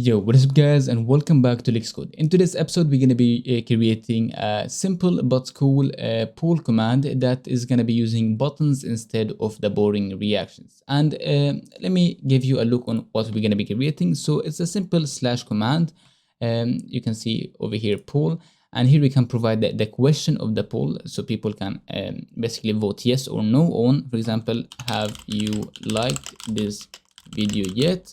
Yo, what is up guys, and welcome back to Code. In today's episode, we're going to be creating a simple but cool pull command that is going to be using buttons instead of the boring reactions. And let me give you a look on what we're going to be creating. So it's a simple slash command. You can see over here pull, and here we can provide the question of the poll, so people can basically vote yes or no on, for example, have you liked this video yet?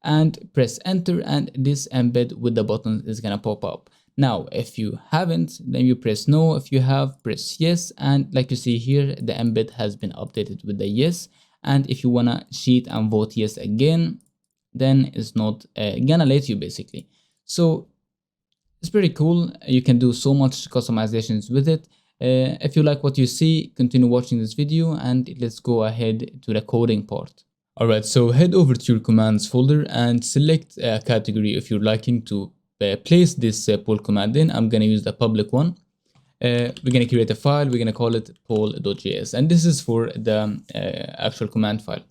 And press enter, and this embed with the button is gonna pop up. Now if you haven't, then you press no. If you have, press yes, and like you see here, the embed has been updated with the yes. And if you wanna cheat and vote yes again, then it's not gonna let you basically. So it's pretty cool. You can do so much customizations with it. If you like what you see, continue watching this video, and let's go ahead to the coding part. Alright, so head over to your commands folder and select a category if you're liking to place this pull command in. I'm going to use the public one. We're going to create a file. We're going to call it pull.js, and this is for the actual command file.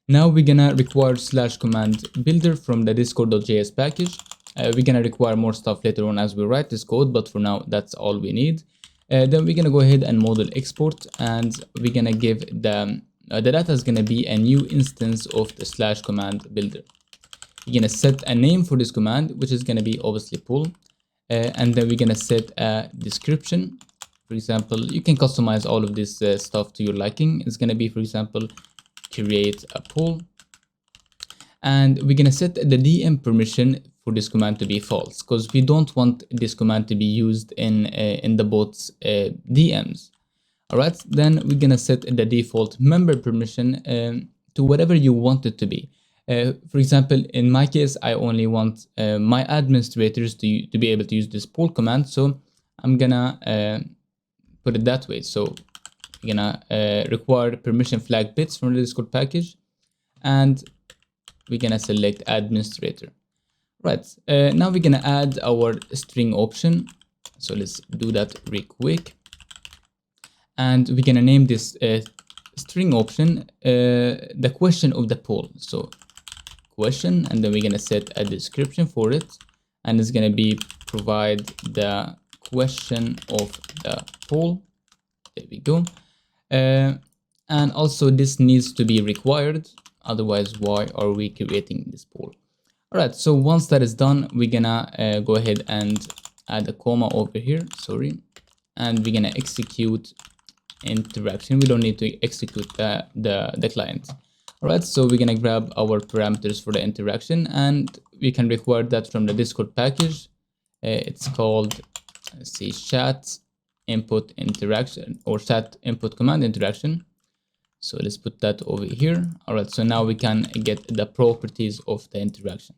Now we're going to require slash command builder from the discord.js package. We're going to require more stuff later on as we write this code, but for now that's all we need. Then we're going to go ahead and model export, and we're going to give the data is going to be a new instance of the slash command builder. You're going to set a name for this command, which is going to be obviously pull, and then we're going to set a description. For example, you can customize all of this stuff to your liking. It's going to be, for example, create a pull, and we're going to set the DM permission for this command to be false, because we don't want this command to be used in the bot's DMs. Alright, then we're gonna set the default member permission to whatever you want it to be. For example, in my case, I only want my administrators to be able to use this pull command, so I'm gonna put it that way. So we're gonna require permission flag bits from the Discord package, and we're gonna select administrator. Right, now we're gonna add our string option. So let's do that real quick. And we're gonna name this string option the question of the poll. So question, and then we're gonna set a description for it, and it's gonna be provide the question of the poll. There we go. And also this needs to be required, otherwise why are we creating this poll? All right, so once that is done, we're gonna go ahead and add a comma over here, and we're gonna execute interaction. We don't need to execute the client. All right, so we're gonna grab our parameters for the interaction, and we can require that from the Discord package. It's called, let's see, chat input interaction, or chat input command interaction. So let's put that over here. All right, so now we can get the properties of the interaction.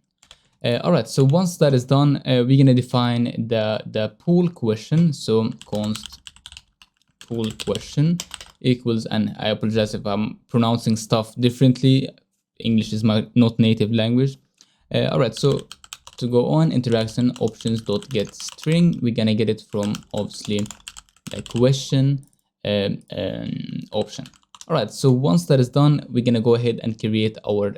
All right, so once that is done, we're gonna define the pool question. So const pull question equals, and I apologize if I'm pronouncing stuff differently. English is my not native language. All right, so to go on, interaction options dot get string, we're gonna get it from obviously the question option. All right, so once that is done, we're gonna go ahead and create our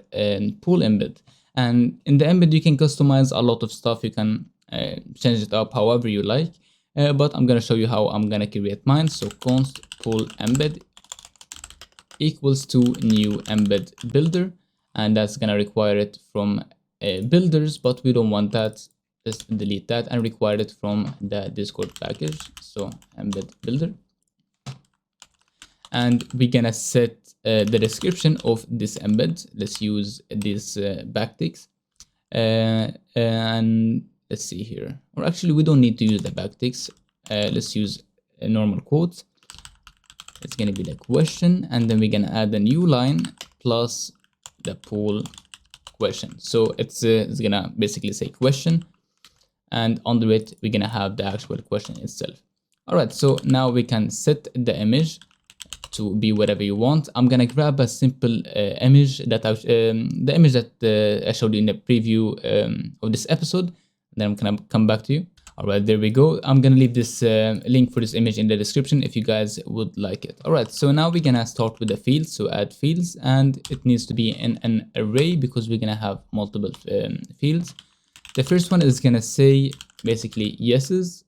pull embed. And in the embed, you can customize a lot of stuff. You can change it up however you like. But I'm going to show you how I'm going to create mine. So const pull embed equals to new embed builder, and that's going to require it from builders, but we don't want that. Just delete that and require it from the Discord package. So embed builder, and we're going to set the description of this embed. Let's use this backticks, and let's see here, or actually we don't need to use the backticks. Let's use a normal quote. It's going to be the question, and then we're going to add a new line plus the poll question. So it's going to basically say question, and under it we're going to have the actual question itself. All right, so now we can set the image to be whatever you want. I'm going to grab a simple image that the image that I showed you in the preview of this episode. Then I'm gonna come back to you. All right, there we go. I'm gonna leave this link for this image in the description if you guys would like it. All right, so now we're gonna start with the fields. So add fields, and it needs to be in an array because we're gonna have multiple fields. The first one is gonna say basically yeses.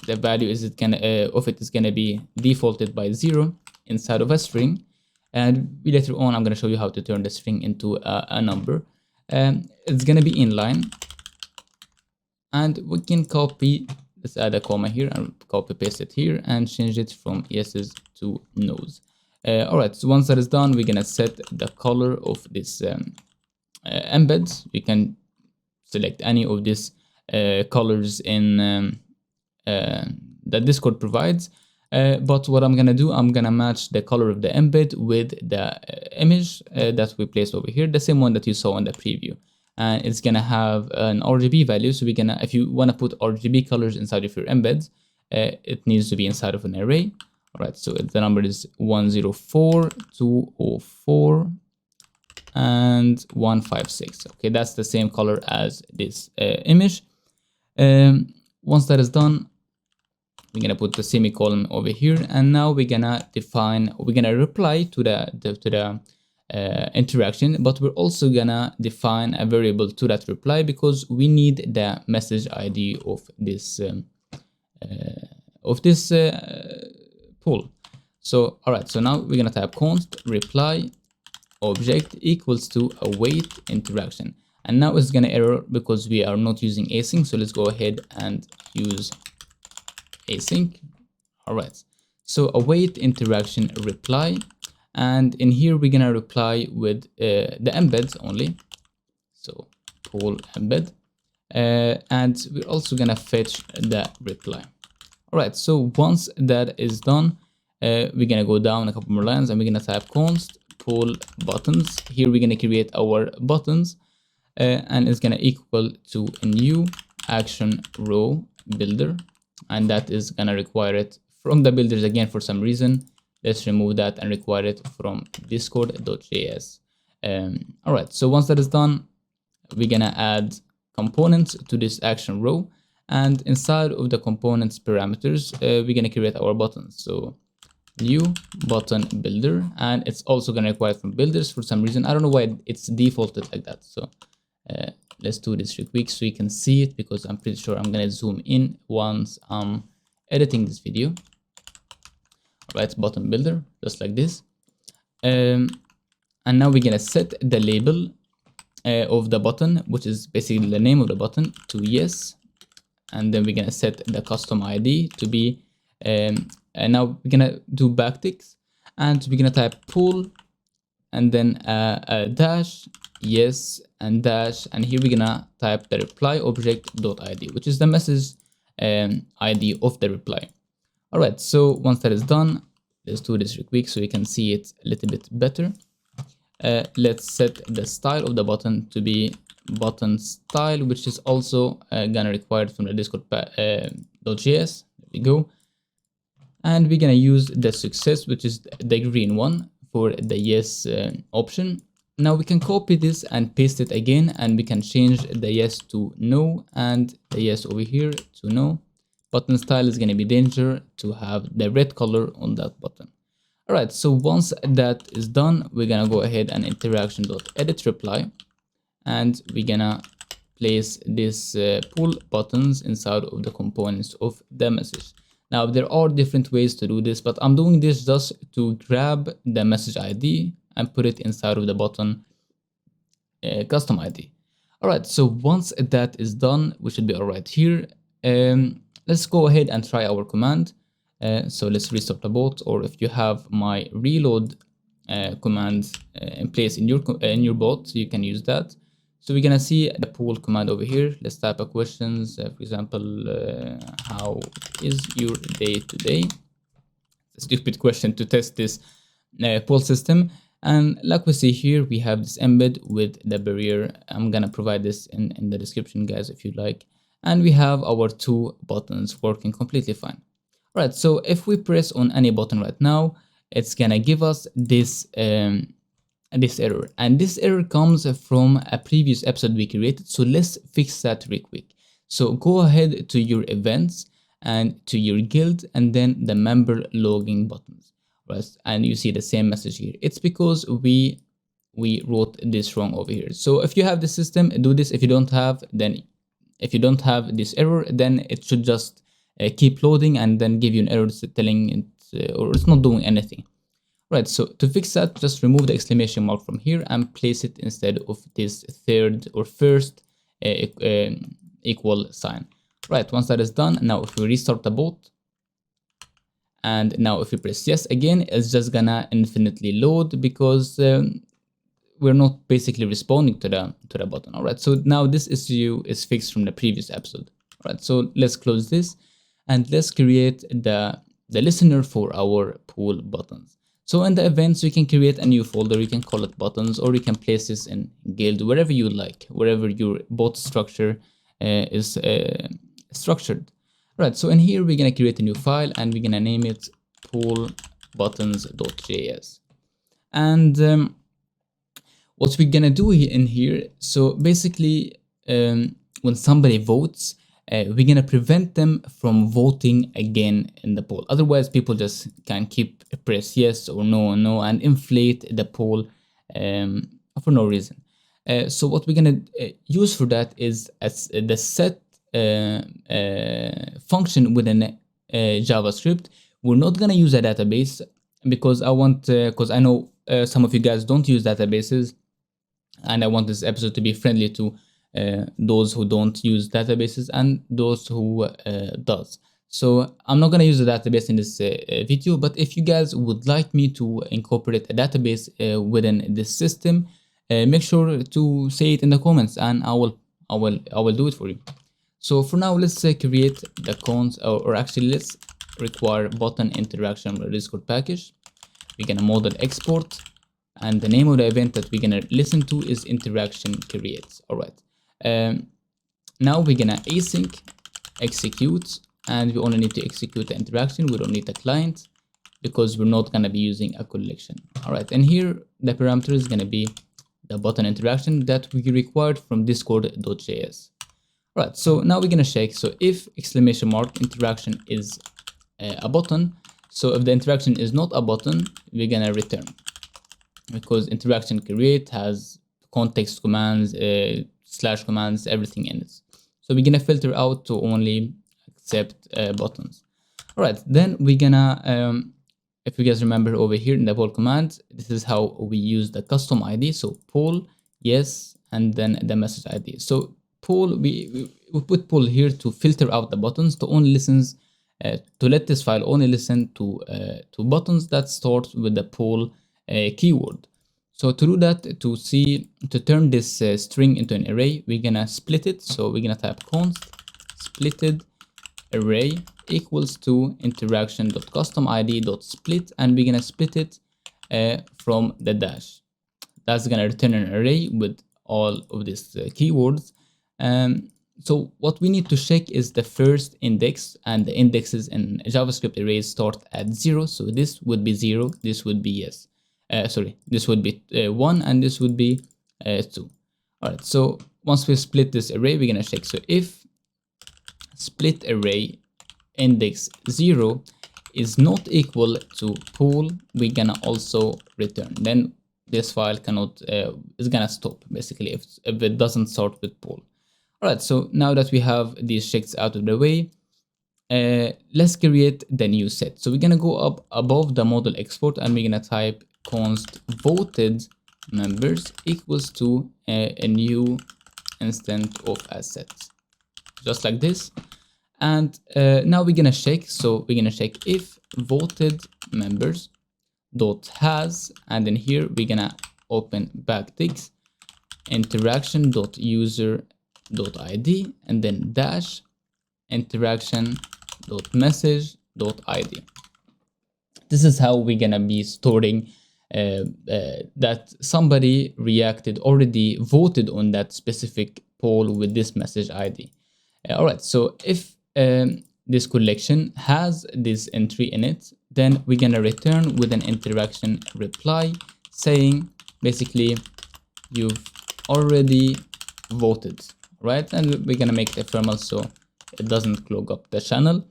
The value is of it is gonna be defaulted by 0 inside of a string, and later on I'm gonna show you how to turn the string into a number. It's gonna be inline. And we can copy, let's add a comma here and copy paste it here and change it from yeses to nos. All right, so once that is done, we're gonna set the color of this embeds. We can select any of these colors in that Discord provides. But what I'm gonna do, I'm gonna match the color of the embed with the image that we placed over here, the same one that you saw in the preview. And it's gonna have an RGB value. So we're gonna, if you wanna put RGB colors inside of your embeds, it needs to be inside of an array. All right, so the number is 104, 204, and 156. Okay, that's the same color as this image. Once that is done, we're gonna put the semicolon over here, and now we're gonna reply to the interaction, but we're also gonna define a variable to that reply because we need the message ID of this pool. So all right, so now we're gonna type const reply object equals to await interaction, and now it's gonna error because we are not using async. So let's go ahead and use async. All right, so await interaction reply. And in here, we're gonna reply with the embeds only. So pool embed, and we're also gonna fetch the reply. All right, so once that is done, we're gonna go down a couple more lines and we're gonna type const pool buttons. Here we're gonna create our buttons, and it's gonna equal to a new action row builder, and that is gonna require it from the builders again for some reason. Let's remove that and require it from discord.js. All right, so once that is done, we're gonna add components to this action row, and inside of the components parameters, we're gonna create our buttons. So new button builder, and it's also gonna require from builders for some reason. I don't know why it's defaulted like that. So let's do this real quick so you can see it, because I'm pretty sure I'm gonna zoom in once I'm editing this video. Right, button builder, just like this. And now we're gonna set the label of the button, which is basically the name of the button, to yes, and then we're gonna set the custom ID to be and now we're gonna do backticks, and we're gonna type pool and then a dash yes and dash, and here we're gonna type the reply object.id, which is the message ID of the reply. All right, so once that is done, let's do this real quick so you can see it a little bit better. Let's set the style of the button to be button style, which is also gonna require it from the discord.js. There we go. And we're gonna use the success, which is the green one, for the yes option. Now we can copy this and paste it again, and we can change the yes to no and the yes over here to no. Button style is going to be danger to have the red color on that button. All right, so once that is done, we're going to go ahead and interaction.edit reply, and we're going to place this pool buttons inside of the components of the message. Now there are different ways to do this, but I'm doing this just to grab the message ID and put it inside of the button custom ID. All right, so once that is done, we should be all right here. Let's go ahead and try our command. So let's restart the bot, or if you have my reload command in place in your bot, you can use that. So we're gonna see the pool command over here. Let's type a questions, for example, how is your day today? A stupid question to test this pool system. And like we see here, we have this embed with the barrier. I'm gonna provide this in the description, guys, if you'd like. And we have our two buttons working completely fine. All right, so if we press on any button right now, it's gonna give us this error, and this error comes from a previous episode we created. So let's fix that real quick. So go ahead to your events and to your guild and then the member logging buttons, right? And you see the same message here. It's because we wrote this wrong over here. So if you have the system, do this. If you don't have, then if you don't have this error, then it should just keep loading and then give you an error telling it, or it's not doing anything. Right, so to fix that, just remove the exclamation mark from here and place it instead of this third or first equal sign. Right, once that is done, now if we restart the bot, and now if we press yes again, it's just gonna infinitely load because we're not basically responding to the button. All right, so now this issue is fixed from the previous episode. All right, so let's close this and let's create the listener for our pool buttons. So in the events, you can create a new folder, you can call it buttons, or you can place this in guild, wherever you like, wherever your bot structure is structured. Right, so in here, we're gonna create a new file and we're gonna name it poolbuttons.js. And what we're gonna do in here, so basically, when somebody votes, we're gonna prevent them from voting again in the poll. Otherwise, people just can keep press yes or no, and inflate the poll for no reason. So what we're gonna use for that is as the set function within JavaScript. We're not gonna use a database because I know some of you guys don't use databases, and I want this episode to be friendly to those who don't use databases and those who does. So I'm not going to use a database in this video, but if you guys would like me to incorporate a database within this system, make sure to say it in the comments and I will do it for you. So for now, let's create the cons, or actually let's require button interaction with Discord package. We're going to model export, and the name of the event that we're going to listen to is interaction creates. All right. Now we're gonna async execute, and we only need to execute the interaction. We don't need the client because we're not gonna be using a collection. All right, and here the parameter is gonna be the button interaction that we required from discord.js. All right, so now we're gonna check. So if exclamation mark interaction is a button, so if the interaction is not a button, we're gonna return, because interaction create has context commands, slash commands, everything in it. So we're gonna filter out to only accept buttons. All right, then we're gonna, if you guys remember over here in the poll command, this is how we use the custom ID. So poll, yes, and then the message ID. So poll, we put poll here to filter out the buttons, to only listens, to let this file only listen to buttons that start with the poll keyword. So to do that, to turn this string into an array, we're gonna split it. So we're gonna type const splitted array equals to interaction.customid.split, and we're gonna split it from the dash. That's gonna return an array with all of these keywords. So what we need to check is the first index, and the indexes in JavaScript arrays start at 0. So this would be 0, this would be yes. This would be 1, and this would be 2. All right, so once we split this array, we're gonna check. So if split array index 0 is not equal to pool, we're gonna also return. Then this file cannot is gonna stop basically if it doesn't start with pool. All right, so now that we have these checks out of the way, let's create the new set. So we're gonna go up above the model export, and we're gonna type const voted members equals to a new instance of assets, just like this. And now we're gonna check. So we're gonna check if voted members dot has, and then here we're gonna open backticks interaction dot user dot id, and then dash interaction dot message dot id. This is how we're gonna be storing that somebody already voted on that specific poll with this message ID. All right, so if this collection has this entry in it, then we're gonna return with an interaction reply saying basically you've already voted. right? And we're gonna make it ephemeral so it doesn't clog up the channel.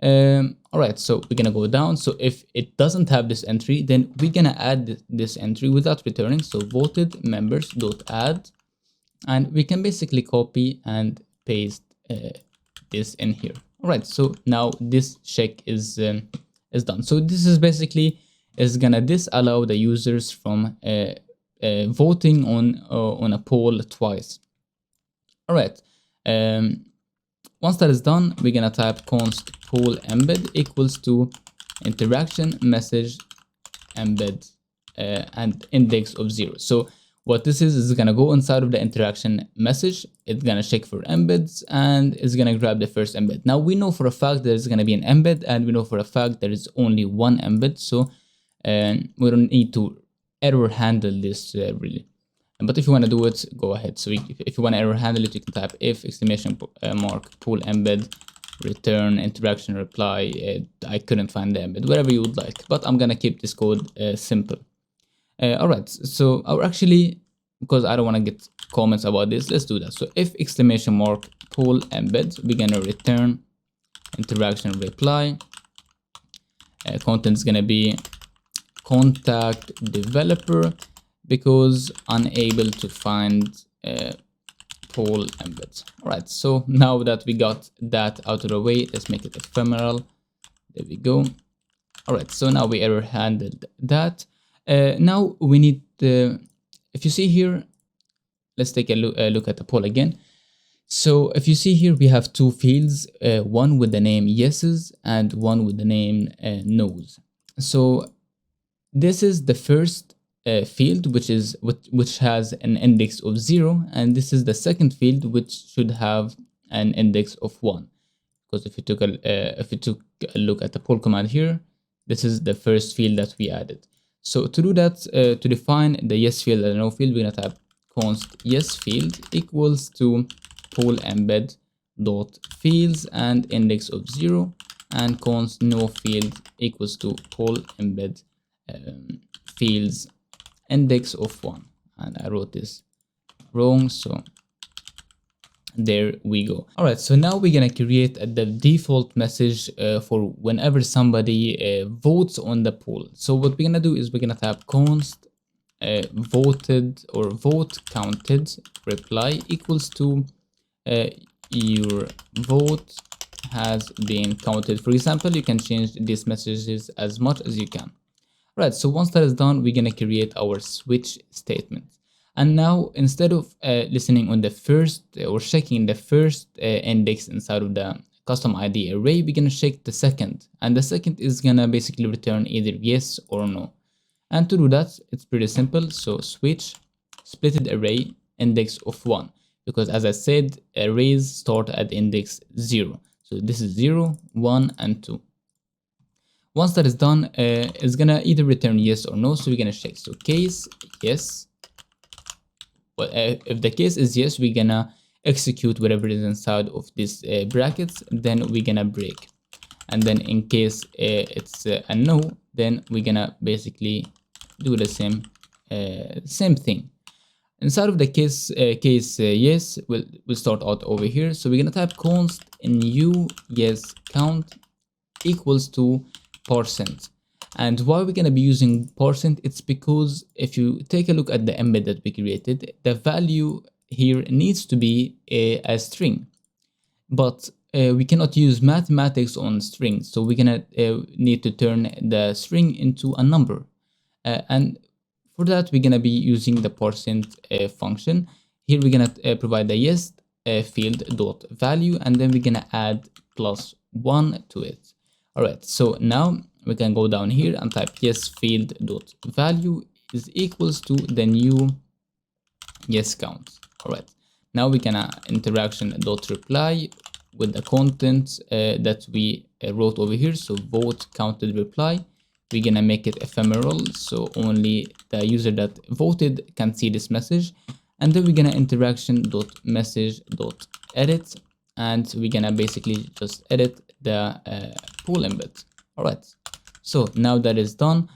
All right, so we're gonna go down. So if it doesn't have this entry, then we're gonna add this entry without returning. So voted members dot add, and we can basically copy and paste this in here. All right, so now this check is done. So this is basically is gonna disallow the users from voting on a poll twice. All right. Once that is done, we're gonna type const poll embed equals to interaction message embed and index of 0. So what this is gonna go inside of the interaction message. It's gonna check for embeds and it's gonna grab the first embed. Now we know for a fact there's gonna be an embed, and we know for a fact there is only one embed. So we don't need to error handle this really. But if you want to do it, go ahead. So if you want to error handle it, you can type if exclamation mark pool embed return interaction reply. I couldn't find the embed, whatever you would like, but I'm gonna keep this code simple. All right, so actually, because I don't want to get comments about this, let's do that. So if exclamation mark pool embed, we're gonna return interaction reply. Content is gonna be contact developer because unable to find poll embeds. All right, so now that we got that out of the way, let's make it ephemeral. There we go. All right, so now we error handled that. Now we need if you see here, let's take a look at the poll again. So if you see here, we have two fields, one with the name yeses and one with the name no's. So this is the first field, which has an index of 0, and this is the second field, which should have an index of 1. Because if you took a look at the poll command here, this is the first field that we added. So to do that, to define the yes field and the no field, we're gonna type const yes field equals to poll embed dot fields and index of 0, and const no field equals to poll embed fields index of 1. And I wrote this wrong, so there we go. All right, so now we're gonna create the default message for whenever somebody votes on the poll. So what we're gonna do is we're gonna type const voted or vote counted reply equals to your vote has been counted. For example, you can change these messages as much as you can. Right, so once that is done, we're gonna create our switch statement. And now instead of listening on the first or checking the first index inside of the custom ID array, we're gonna check the second, and the second is gonna basically return either yes or no. And to do that, it's pretty simple. So switch splitted array index of 1, because as I said, arrays start at index 0. So this is 0, 1, and 2. Once that is done, it's gonna either return yes or no. So we're gonna check. So case yes. Well, if the case is yes, we're gonna execute whatever is inside of these brackets. Then we're gonna break. And then in case it's a no, then we're gonna basically do the same thing. Inside of the case yes, we'll start out over here. So we're gonna type const new yes count equals to %. And why we're going to be using %, it's because if you take a look at the embed that we created, the value here needs to be a string, but we cannot use mathematics on strings, so we're going to need to turn the string into a number, and for that we're going to be using the % function. Here we're going to provide the yes field dot value, and then we're going to add +1 to it. All right, so now we can go down here and type yes field dot value is equals to the new yes count. All right, now we can interaction dot reply with the content that we wrote over here. So vote counted reply, we're gonna make it ephemeral, so only the user that voted can see this message. And then we're gonna interaction dot message dot edit, and we're gonna basically just edit the pool embed. All right, so now that is done,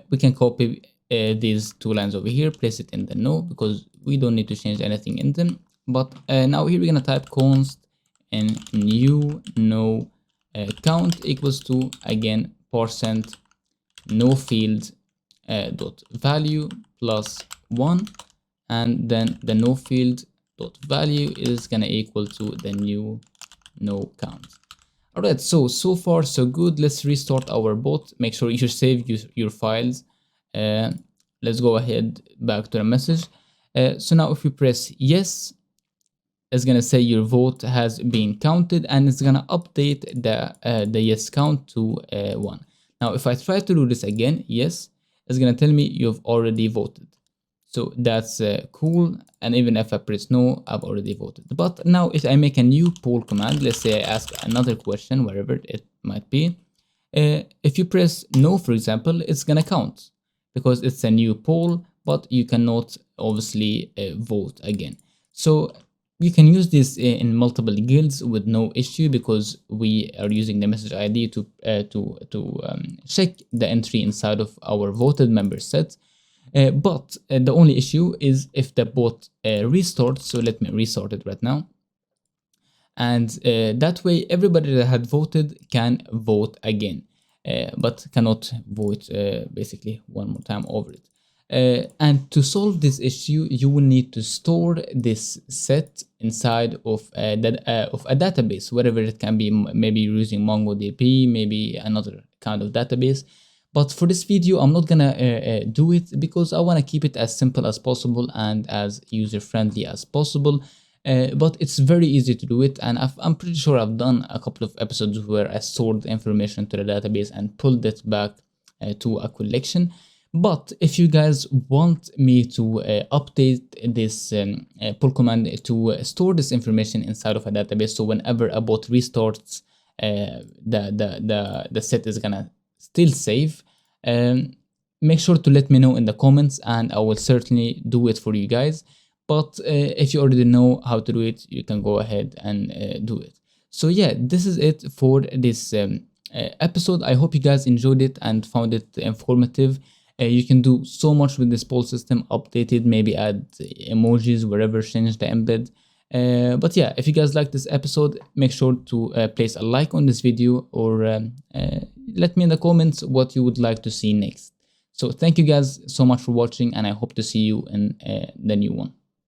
we can copy these two lines over here, place it in the no, because we don't need to change anything in them. But now here we're gonna type const and new no count equals to, again, percent no field dot value plus 1, and then the no field dot value is gonna equal to the new no count. All right, so far so good. Let's restart our bot. Make sure you save your files. Let's go ahead back to the message. So now if we press yes, it's gonna say your vote has been counted, and it's gonna update the yes count to 1. Now if I try to do this again, yes, it's gonna tell me you've already voted. So that's cool. And even if I press no, I've already voted. But now if I make a new poll command, let's say I ask another question, wherever it might be. If you press no, for example, it's gonna count because it's a new poll, but you cannot obviously vote again. So you can use this in multiple guilds with no issue, because we are using the message ID to check the entry inside of our voted member set. But the only issue is if the bot restarts. So let me restart it right now. And that way everybody that had voted can vote again, but cannot vote basically one more time over it. And to solve this issue, you will need to store this set inside of a database, whatever it can be. Maybe you're using MongoDB, maybe another kind of database. But for this video, I'm not gonna do it, because I want to keep it as simple as possible and as user-friendly as possible. But it's very easy to do it, and I'm pretty sure I've done a couple of episodes where I stored information to the database and pulled it back to a collection. But if you guys want me to update this pull command to store this information inside of a database, so whenever a bot restarts, the set is gonna still save, make sure to let me know in the comments, and I will certainly do it for you guys. But if you already know how to do it, you can go ahead and do it. So yeah, this is it for this episode. I hope you guys enjoyed it and found it informative. You can do so much with this poll system, update it, maybe add emojis wherever, change the embed. But yeah, if you guys like this episode, make sure to place a like on this video, or let me in the comments what you would like to see next. So thank you guys so much for watching, and I hope to see you in the new one.